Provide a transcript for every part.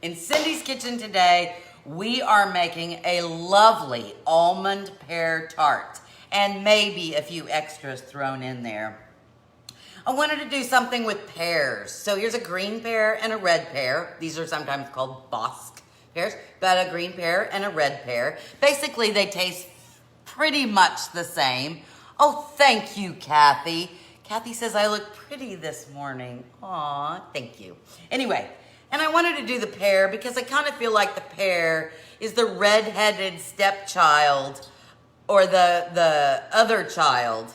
In Cindy's kitchen today, we are making a lovely almond pear tart and maybe a few extras thrown in there. I wanted to do something with pears. So here's a green pear and a red pear. These are sometimes called Bosc pears, but a green pear and a red pear. Basically, they taste pretty much the same. Oh, thank you, Kathy. Kathy says I look pretty this morning. Aw, thank you. Anyway, and I wanted to do the pear because I kind of feel like the pear is the red-headed stepchild or the other child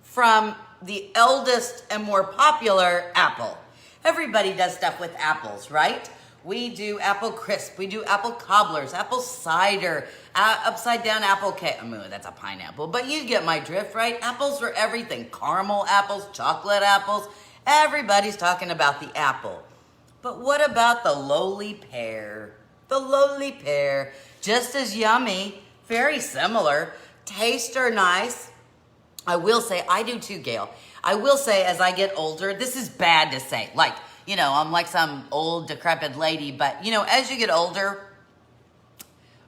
from the eldest and more popular apple. Everybody does stuff with apples, right? We do apple crisp, we do apple cobblers, apple cider, upside down apple cake. I mean, that's a pineapple, but you get my drift, right? Apples are everything. Caramel apples, chocolate apples. Everybody's talking about the apple. But what about the lowly pear? The lowly pear, just as yummy, very similar. Tastes are nice. I will say, I do too, Gail. I will say as I get older, this is bad to say. Like, you know, I'm like some old decrepit lady, but you know, as you get older,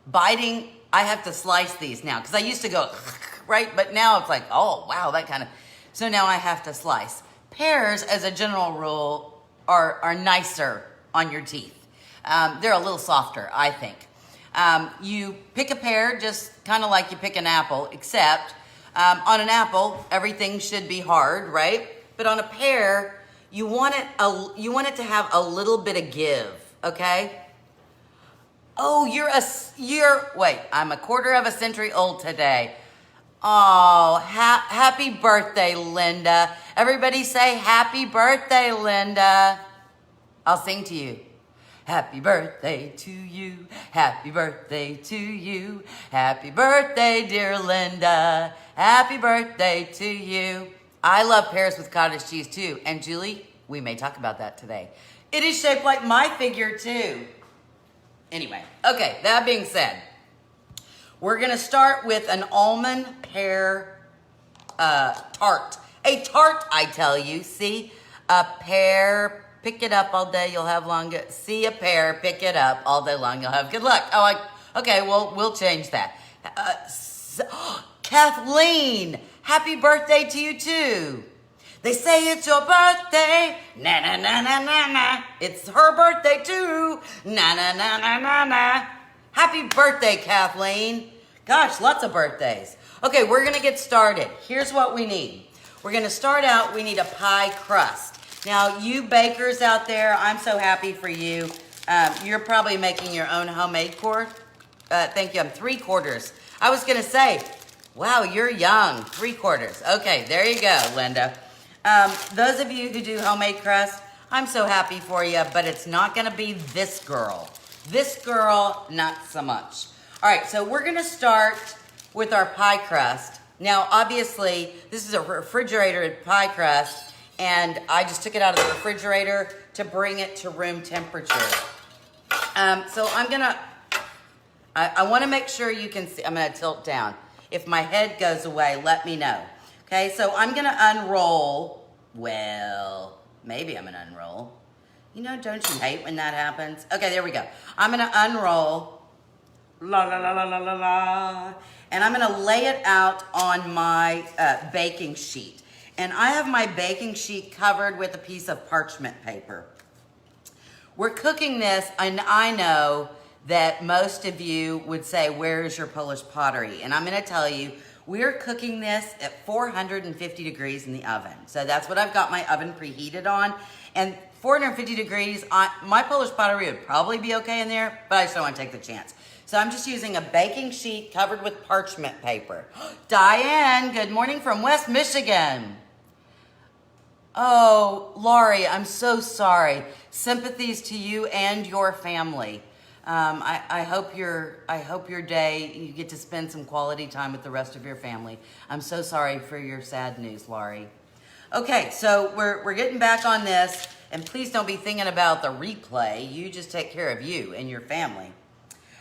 biting, I have to slice these now. Because I used to go, right? But now it's like, oh, wow, that kind of, so now I have to slice. Pears, as a general rule, are nicer on your teeth. They're a little softer, I think. You pick a pear just kind of like you pick an apple, except on an apple, everything should be hard, right? But on a pear, you want it to have a little bit of give, okay? Oh, wait, I'm a quarter of a century old today. Oh, happy birthday, Linda. Everybody say happy birthday, Linda. I'll sing to you. Happy birthday to you. Happy birthday to you. Happy birthday, dear Linda. Happy birthday to you. I love pears with cottage cheese too. And Julie, we may talk about that today. It is shaped like my figure too. Anyway, okay, that being said, we're gonna start with an almond pear tart. A tart, I tell you. See, a pear, pick it up all day, you'll have long. See a pear, pick it up all day long, you'll have good luck. Oh, okay, well, we'll change that. Kathleen, happy birthday to you too. They say it's your birthday, na na na na na na. It's her birthday too, na na na na na na. Happy birthday, Kathleen. Gosh, lots of birthdays. Okay, we're gonna get started. Here's what we need. We're gonna start out, we need a pie crust. Now, you bakers out there, I'm so happy for you. You're probably making your own homemade core. Thank you, I'm 3/4. I was gonna say, wow, you're young, 3/4. Okay, there you go, Linda. Those of you who do homemade crust, I'm so happy for you, but it's not gonna be this girl. This girl, not so much. All right, so we're gonna start with our pie crust. Now, obviously, this is a refrigerated pie crust, and I just took it out of the refrigerator to bring it to room temperature. So I wanna make sure you can see, I'm gonna tilt down. If my head goes away, let me know. Okay, so I'm gonna unroll. Well, maybe I'm gonna unroll. You know, don't you hate when that happens? Okay, there we go. I'm gonna unroll. La la la la la la la. And I'm gonna lay it out on my baking sheet. And I have my baking sheet covered with a piece of parchment paper. We're cooking this, and I know that most of you would say, where is your Polish pottery? And I'm gonna tell you, we're cooking this at 450 degrees in the oven. So that's what I've got my oven preheated on. And 450 degrees, my Polish pottery would probably be okay in there, but I just don't wanna take the chance. So I'm just using a baking sheet covered with parchment paper. Diane, good morning from West Michigan. Oh, Laurie, I'm so sorry. Sympathies to you and your family. I hope your day, you get to spend some quality time with the rest of your family. I'm so sorry for your sad news, Laurie. Okay, so we're getting back on this, and please don't be thinking about the replay. You just take care of you and your family.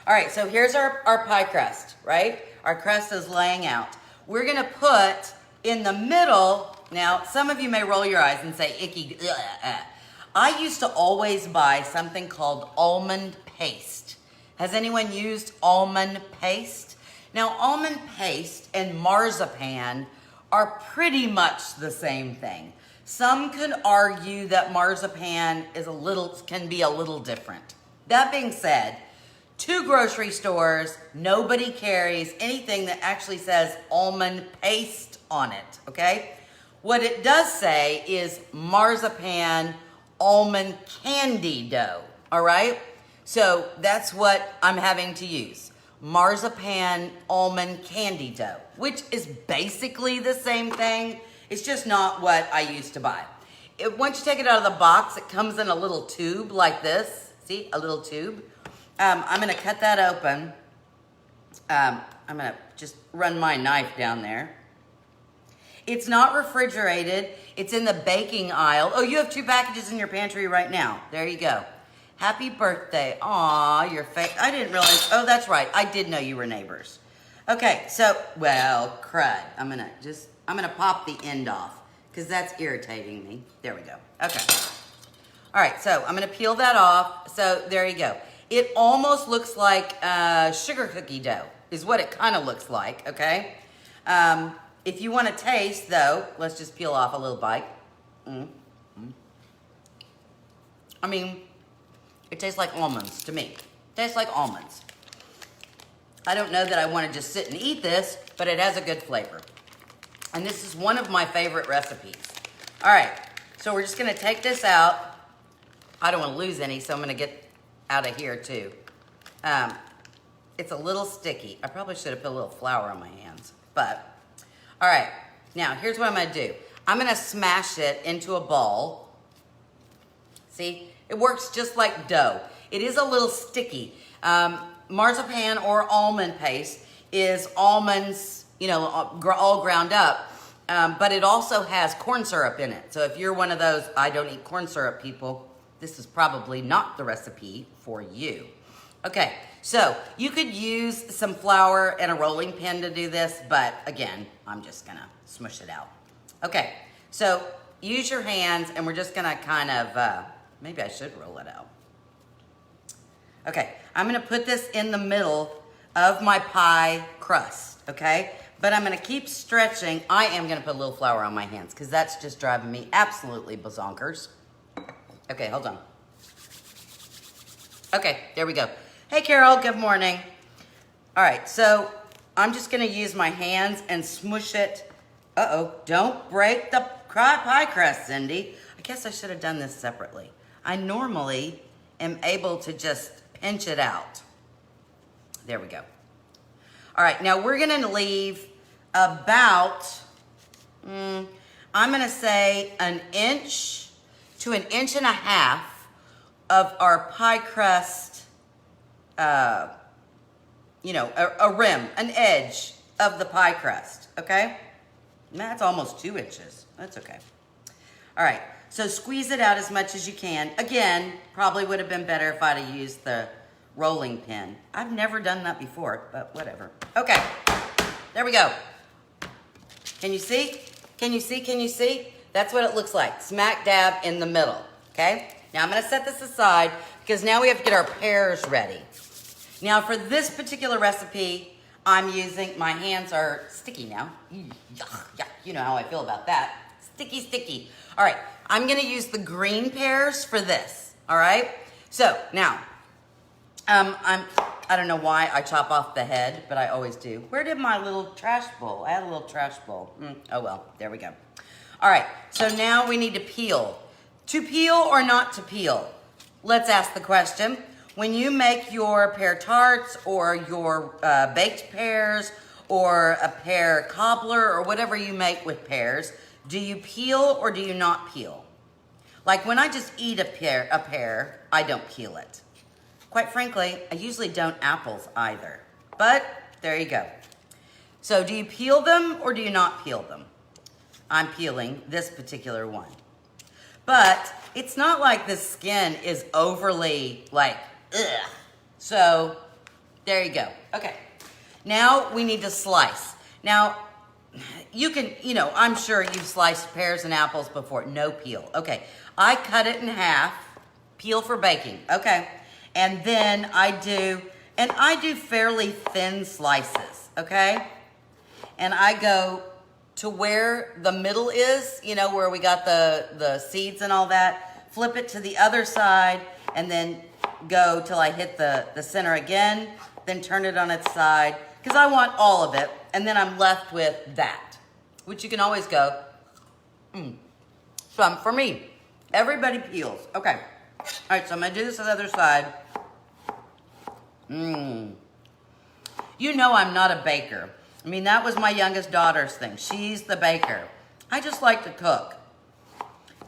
All right, so here's our pie crust, right? Our crust is laying out. We're gonna put in the middle, now some of you may roll your eyes and say icky, I used to always buy something called almond paste. Has anyone used almond paste? Now, almond paste and marzipan are pretty much the same thing. Some could argue that marzipan can be a little different. That being said, 2 grocery stores, nobody carries anything that actually says almond paste on it, okay? What it does say is marzipan almond candy dough, all right? So that's what I'm having to use. Marzipan almond candy dough, which is basically the same thing. It's just not what I used to buy. Once you take it out of the box, it comes in a little tube like this. See, a little tube. I'm gonna cut that open. I'm gonna just run my knife down there. It's not refrigerated. It's in the baking aisle. Oh, you have 2 packages in your pantry right now. There you go. Happy birthday. Aw, your face. I didn't realize. Oh, that's right. I did know you were neighbors. Okay, so, well, crud. I'm gonna pop the end off because that's irritating me. There we go. Okay. All right, so I'm gonna peel that off. So there you go. It almost looks like sugar cookie dough is what it kind of looks like, okay? If you want to taste, though, let's just peel off a little bite. I mean, it tastes like almonds to me. It tastes like almonds. I don't know that I want to just sit and eat this, but it has a good flavor. And this is one of my favorite recipes. All right, so we're just going to take this out. I don't want to lose any, so I'm going to get out of here, too. It's a little sticky. I probably should have put a little flour on my hands, but... All right, now here's what I'm gonna do. I'm gonna smash it into a ball. See, it works just like dough. It is a little sticky. Marzipan or almond paste is almonds, you know, all ground up, but it also has corn syrup in it. So if you're one of those, I don't eat corn syrup people, this is probably not the recipe for you. Okay, so you could use some flour and a rolling pin to do this, but again, I'm just gonna smush it out. Okay, so use your hands and we're just gonna kind of, maybe I should roll it out. Okay, I'm gonna put this in the middle of my pie crust, okay? But I'm gonna keep stretching. I am gonna put a little flour on my hands because that's just driving me absolutely bazonkers. Okay, hold on. Okay, there we go. Hey, Carol, good morning. All right, so I'm just gonna use my hands and smush it. Uh-oh, don't break the pie crust, Cindy. I guess I should have done this separately. I normally am able to just pinch it out. There we go. All right, now we're gonna leave about, I'm gonna say 1 inch to 1.5 inches of our pie crust, you know, a rim, an edge of the pie crust, okay? That's almost 2 inches. That's okay. All right, so squeeze it out as much as you can. Again, probably would have been better if I'd have used the rolling pin. I've never done that before, but whatever. Okay, there we go. Can you see? Can you see? Can you see? That's what it looks like, smack dab in the middle, okay? Now I'm gonna set this aside because now we have to get our pears ready. Now for this particular recipe, I'm using, my hands are sticky now. Yuck, yuck, you know how I feel about that. Sticky, sticky. All right, I'm gonna use the green pears for this, all right? So now, I don't know why I chop off the head, but I always do. Where did my little trash bowl? I had a little trash bowl. Oh well, there we go. All right, so now we need to peel. To peel or not to peel? Let's ask the question. When you make your pear tarts or your baked pears or a pear cobbler or whatever you make with pears, do you peel or do you not peel? Like when I just eat a pear, I don't peel it. Quite frankly, I usually don't apples either, but there you go. So do you peel them or do you not peel them? I'm peeling this particular one. But it's not like the skin is overly like, ugh. So there you go. Okay, now we need to slice. Now, you can, you know, I'm sure you've sliced pears and apples before, no peel. Okay, I cut it in half, peel for baking, okay? And then I do fairly thin slices, okay? And I go to where the middle is, you know, where we got the seeds and all that, flip it to the other side, and then go till I hit the center again, then turn it on its side, because I want all of it, and then I'm left with that, which you can always go, some for me. Everybody peels. Okay. All right, so I'm going to do this on the other side. You know I'm not a baker. I mean, that was my youngest daughter's thing. She's the baker. I just like to cook.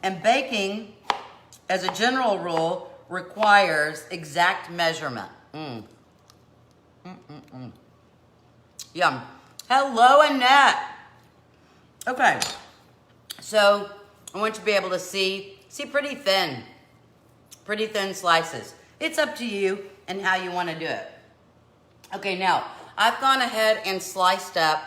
And baking, as a general rule, requires exact measurement. Yum. Hello, Annette. Okay. So I want you to be able to see pretty thin slices. It's up to you and how you want to do it. Okay, now I've gone ahead and sliced up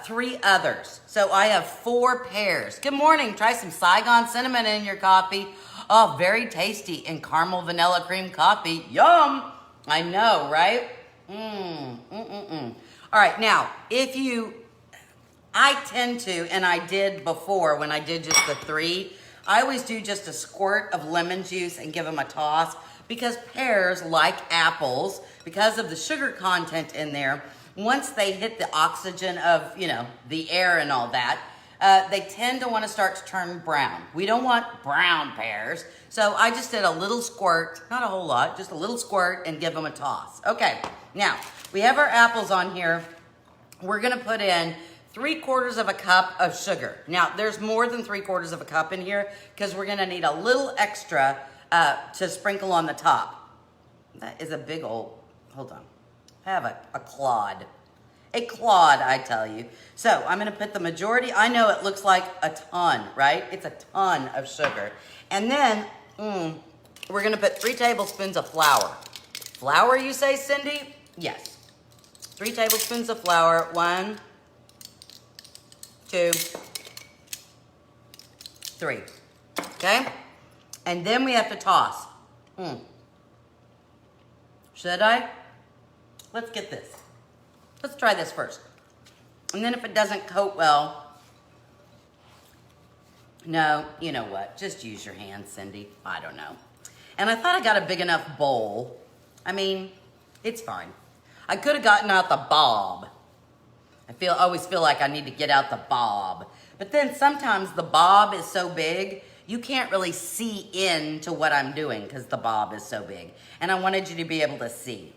3 others. So I have 4 pears. Good morning. Try some Saigon cinnamon in your coffee. Oh, very tasty, and caramel vanilla cream coffee. Yum. I know, right? All right, now I tend to, and I did before when I did just the 3, I always do just a squirt of lemon juice and give them a toss, because pears, like apples, because of the sugar content in there, once they hit the oxygen of, you know, the air and all that, they tend to want to start to turn brown. We don't want brown pears, so I just did a little squirt, not a whole lot, just a little squirt, and give them a toss. Okay, now, we have our apples on here. We're going to put in 3/4 of a cup of sugar. Now, there's more than 3/4 of a cup in here because we're going to need a little extra to sprinkle on the top. That is a big old, hold on. I have a clod. A clod, I tell you. So, I'm going to put the majority. I know it looks like a ton, right? It's a ton of sugar. And then, we're going to put 3 tablespoons of flour. Flour, you say, Cindy? Yes. 3 tablespoons of flour. 1, 2, 3. Okay? And then we have to toss. Should I? Let's get this. Let's try this first. And then if it doesn't coat well, no, you know what? Just use your hands, Cindy. I don't know. And I thought I got a big enough bowl. I mean, it's fine. I could have gotten out the bob. I always feel like I need to get out the bob. But then sometimes the bob is so big, you can't really see into what I'm doing because the bob is so big. And I wanted you to be able to see.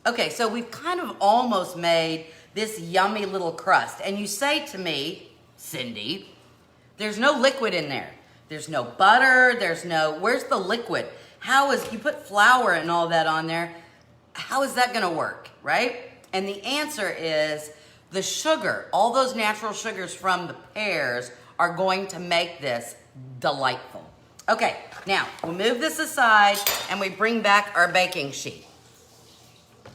Okay, so we've kind of almost made this yummy little crust. And you say to me, Cindy, there's no liquid in there. There's no butter, where's the liquid? You put flour and all that on there, how is that gonna work, right? And the answer is the sugar, all those natural sugars from the pears are going to make this delightful. Okay, now we'll move this aside and we bring back our baking sheet.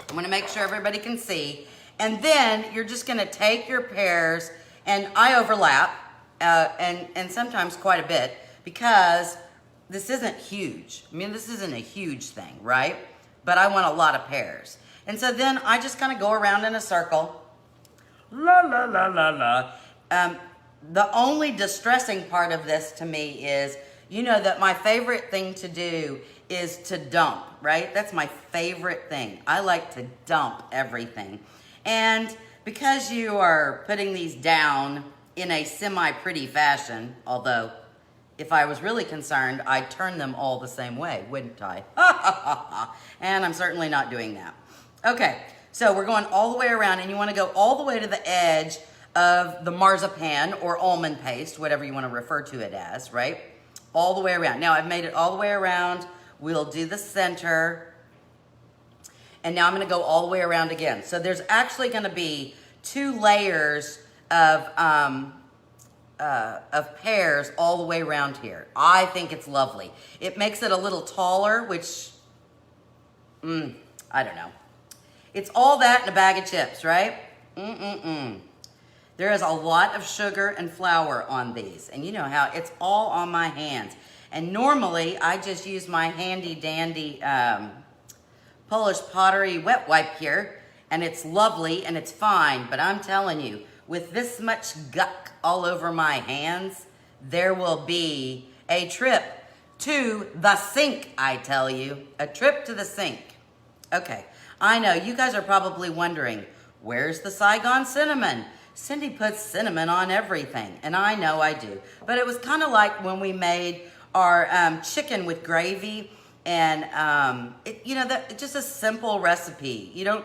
I'm gonna make sure everybody can see. And then you're just gonna take your pears, and I overlap, and sometimes quite a bit, because this isn't huge. I mean, this isn't a huge thing, right? But I want a lot of pears. And so then I just kind of go around in a circle. La, la, la, la, la. The only distressing part of this to me is, you know that my favorite thing to do is to dump, right? That's my favorite thing. I like to dump everything. And because you are putting these down in a semi-pretty fashion, although if I was really concerned, I'd turn them all the same way, wouldn't I? And I'm certainly not doing that. Okay, so we're going all the way around, and you want to go all the way to the edge of the marzipan or almond paste, whatever you want to refer to it as, right? All the way around. Now I've made it all the way around. We'll do the center. And now I'm going to go all the way around again. So there's actually going to be 2 layers of pears all the way around here. I think it's lovely. It makes it a little taller, which, I don't know. It's all that in a bag of chips, right? There is a lot of sugar and flour on these. And you know how it's all on my hands. And normally I just use my handy dandy Polish pottery wet wipe here. And it's lovely and it's fine. But I'm telling you, with this much guck all over my hands, there will be a trip to the sink, I tell you. A trip to the sink. Okay, I know you guys are probably wondering, where's the Saigon cinnamon? Cindy puts cinnamon on everything, and I know I do. But it was kind of like when we made our chicken with gravy, and just a simple recipe. I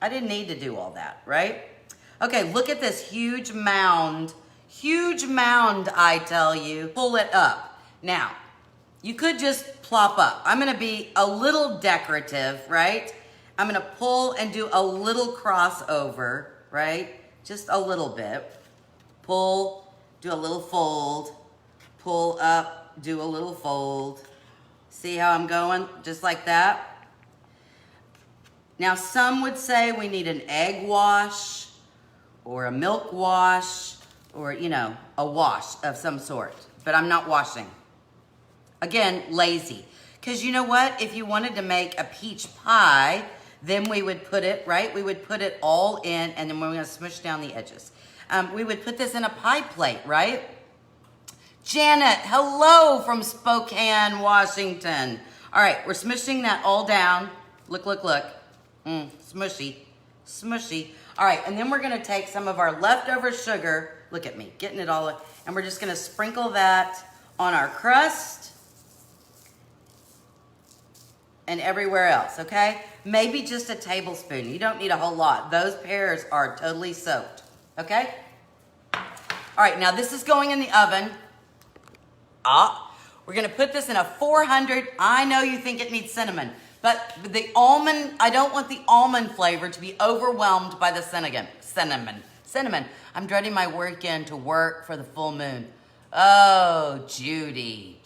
didn't need to do all that, right? Okay, look at this huge mound, I tell you. Pull it up. Now, you could just plop up. I'm gonna be a little decorative, right? I'm gonna pull and do a little crossover, right? Just a little bit. Pull, do a little fold, pull up, do a little fold. See how I'm going? Just like that. Now, some would say we need an egg wash or a milk wash or, a wash of some sort. But I'm not washing. Again, lazy. Because you know what? If you wanted to make a peach pie, then we would put it, right? We would put it all in, and then we're going to smush down the edges. We would put this in a pie plate, right? Janet, hello from Spokane, Washington. All right, we're smushing that all down. Look. Smushy. All right, and then we're going to take some of our leftover sugar. Look at me, getting it all, and we're just going to sprinkle that on our crust and everywhere else, okay? Maybe just a tablespoon. You don't need a whole lot. Those pears are totally soaked, okay? All right, now this is going in the oven. We're gonna put this in a 400. I know you think it needs cinnamon, but the almond, I don't want the almond flavor to be overwhelmed by the cinnamon. I'm dreading my weekend to work for the full moon. Oh, Judy.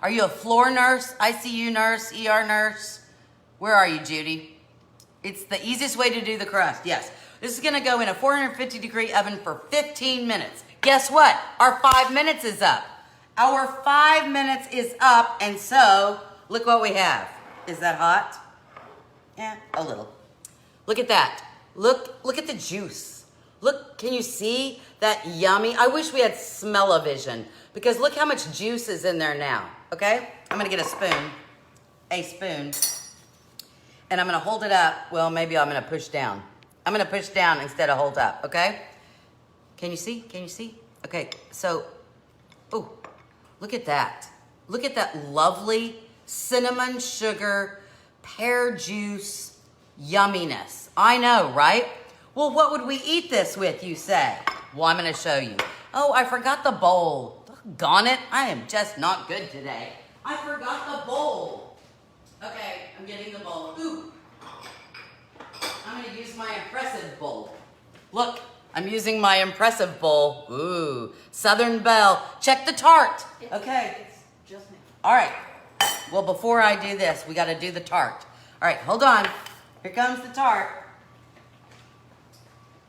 Are you a floor nurse, ICU nurse, ER nurse? Where are you, Judy? It's the easiest way to do the crust, yes. This is gonna go in a 450-degree oven for 15 minutes. Guess what? Our 5 minutes is up. Our 5 minutes is up, and so, look what we have. Is that hot? Yeah, a little. Look at that. Look at the juice. Look, can you see that yummy? I wish we had smell-o-vision, because look how much juice is in there now, okay? I'm gonna get a spoon, and I'm gonna hold it up. Well, maybe I'm gonna push down. I'm gonna push down instead of hold up, okay? Can you see? Okay, so, oh, look at that. Look at that lovely cinnamon, sugar, pear juice yumminess. I know, right? Well, what would we eat this with, you say? Well, I'm gonna show you. Oh, I forgot the bowl. Doggone it, I am just not good today. I forgot the bowl. Okay, I'm getting the bowl. Ooh. I'm gonna use my impressive bowl. Look, I'm using my impressive bowl. Ooh, Southern Belle. Check the tart. Okay. It's just me. All right. Well, before I do this, we gotta do the tart. All right, hold on. Here comes the tart.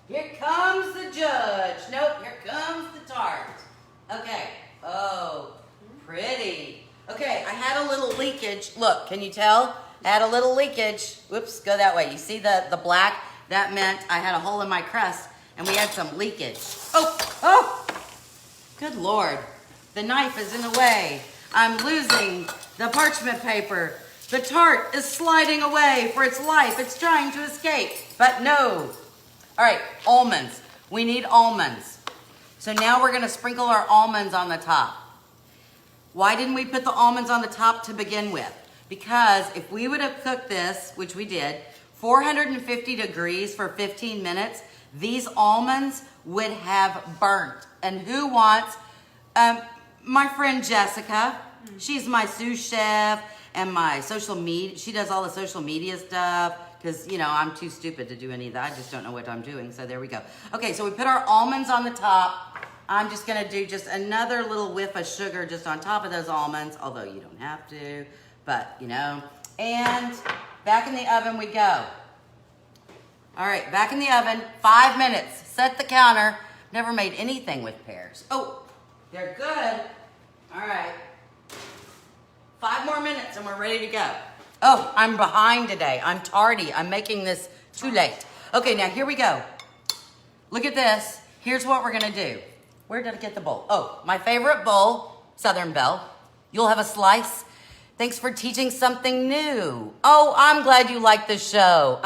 Here comes the judge. Nope, here comes the tart. Okay. Oh, pretty. Okay, I had a little leakage. Look, can you tell? I had a little leakage. Whoops, go that way. You see the black? That meant I had a hole in my crust and we had some leakage. Oh, good Lord. The knife is in the way. I'm losing the parchment paper. The tart is sliding away for its life. It's trying to escape, but no. All right, almonds. We need almonds. So now we're gonna sprinkle our almonds on the top. Why didn't we put the almonds on the top to begin with? Because if we would have cooked this, which we did, 450 degrees for 15 minutes, these almonds would have burnt. And who wants, my friend Jessica, she's my sous chef and my social media, she does all the social media stuff because, I'm too stupid to do any of that. I just don't know what I'm doing, so there we go. Okay, so we put our almonds on the top. I'm just gonna do just another little whiff of sugar just on top of those almonds, although you don't have to, but and back in the oven we go. All right, back in the oven, 5 minutes. Set the counter. Never made anything with pears. Oh, they're good. All right. 5 more minutes and we're ready to go. Oh, I'm behind today. I'm tardy. I'm making this too late. Okay, now here we go. Look at this. Here's what we're gonna do. Where did I get the bowl? Oh, my favorite bowl, Southern Belle. You'll have a slice. Thanks for teaching something new. Oh, I'm glad you like the show.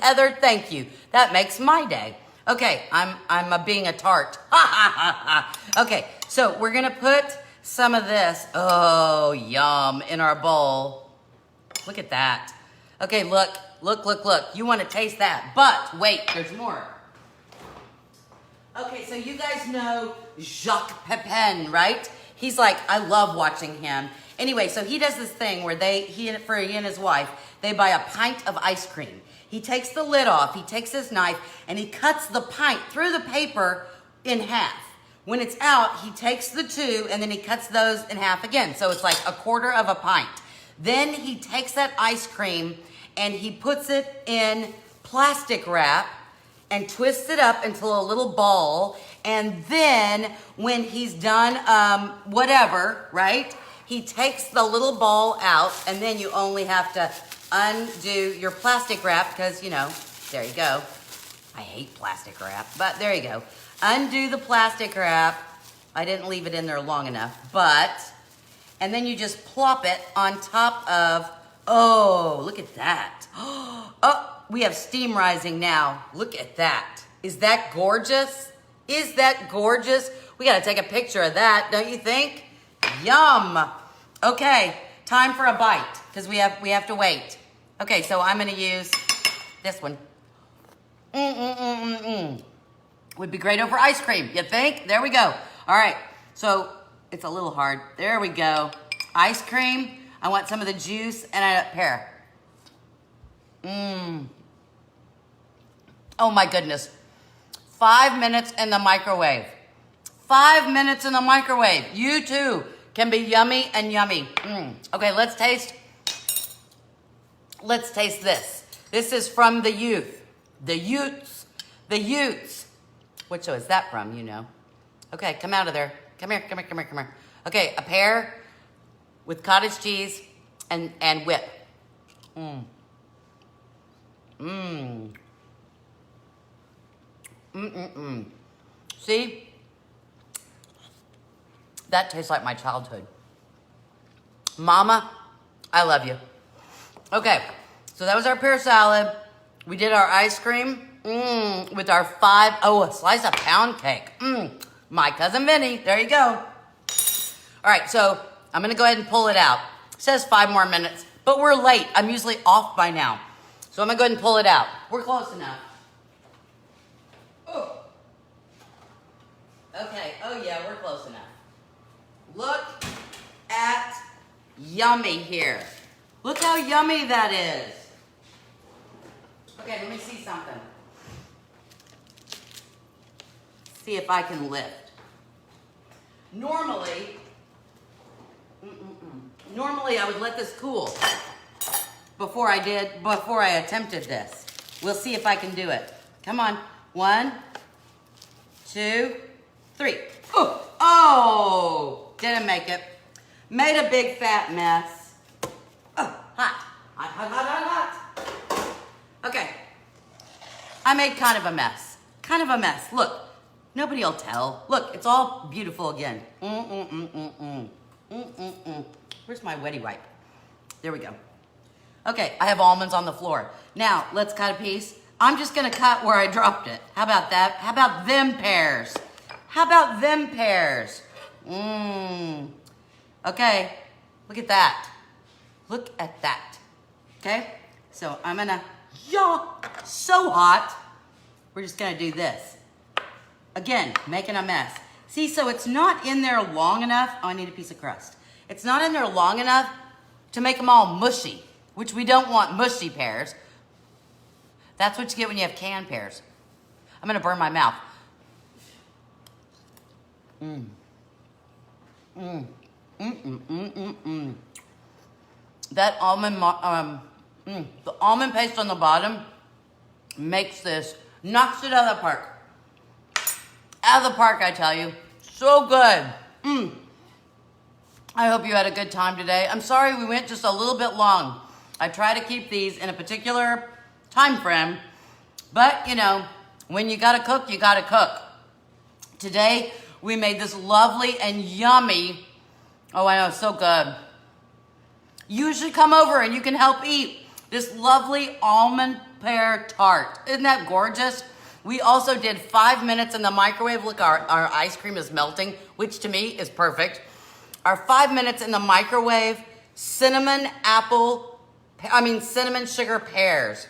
Heather, thank you. That makes my day. Okay, I'm being a tart. Ha ha ha ha. Okay, so we're gonna put some of this, oh, yum, in our bowl. Look at that. Okay, look. You wanna taste that, but wait, there's more. Okay, so you guys know Jacques Pepin, right? He's like, I love watching him. Anyway, so he does this thing where he and his wife, they buy a pint of ice cream. He takes the lid off, he takes his knife, and he cuts the pint through the paper in half. When it's out, he takes the two, and then he cuts those in half again. So it's like a quarter of a pint. Then he takes that ice cream, and he puts it in plastic wrap, and twists it up into a little ball. And then when he's done whatever, right? He takes the little ball out, and then you only have to undo your plastic wrap because, you know, there you go. I hate plastic wrap, but there you go. Undo the plastic wrap. I didn't leave it in there long enough, and then you just plop it on top of, oh, look at that. Oh, we have steam rising now. Look at that. Is that gorgeous? Is that gorgeous? We gotta take a picture of that, don't you think? Yum. Okay, time for a bite, because we have to wait. Okay, so I'm gonna use this one. Would be great over ice cream, you think? There we go. All right, so it's a little hard. There we go. Ice cream. I want some of the juice and a pear. Oh my goodness. 5 minutes in the microwave. 5 minutes in the microwave. You too can be yummy and yummy. Okay, let's taste this. This is from the youth. The Utes. The Utes. What show is that from, you know? Okay, come out of there. Come here. Okay, a pear with cottage cheese and whip. See? That tastes like my childhood. Mama, I love you. Okay, so that was our pear salad. We did our ice cream with our a slice of pound cake. My cousin Vinny, there you go. All right, so I'm gonna go ahead and pull it out. It says 5 more minutes, but we're late. I'm usually off by now. So I'm gonna go ahead and pull it out. We're close enough. Oh. Okay, oh yeah, we're close enough. Look at yummy here. Look how yummy that is. Okay, let me see something. See if I can lift. Normally I would let this cool before I attempted this. We'll see if I can do it. Come on. 1, 2, 3. Oh, didn't make it. Made a big fat mess. Oh, hot. Okay. I made kind of a mess. Look, nobody will tell. Look, it's all beautiful again. Where's my wetty wipe? There we go. Okay, I have almonds on the floor. Now, let's cut a piece. I'm just gonna cut where I dropped it. How about that? How about them pears? Okay, look at that. Okay, so I'm gonna, so hot. We're just gonna do this. Again, making a mess. See, so it's not in there long enough. Oh, I need a piece of crust. It's not in there long enough to make them all mushy, which we don't want mushy pears. That's what you get when you have canned pears. I'm gonna burn my mouth. That almond, the almond paste on the bottom makes this, knocks it out of the park. Out of the park, I tell you. So good. I hope you had a good time today. I'm sorry we went just a little bit long. I try to keep these in a particular time frame, but you know, when you gotta cook, you gotta cook. Today, we made this lovely and yummy, oh I know, so good. You should come over and you can help eat this lovely almond pear tart. Isn't that gorgeous? We also did 5 minutes in the microwave. Look, our ice cream is melting, which to me is perfect. Our 5 minutes in the microwave, cinnamon sugar pears.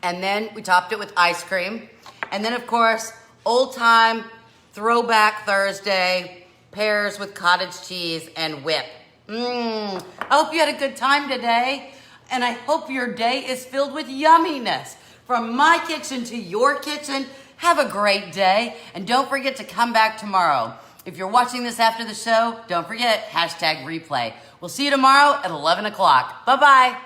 And then we topped it with ice cream. And then of course, old time throwback Thursday, pears with cottage cheese and whip. I hope you had a good time today. And I hope your day is filled with yumminess. From my kitchen to your kitchen, have a great day. And don't forget to come back tomorrow. If you're watching this after the show, don't forget, #replay. We'll see you tomorrow at 11 o'clock. Bye-bye.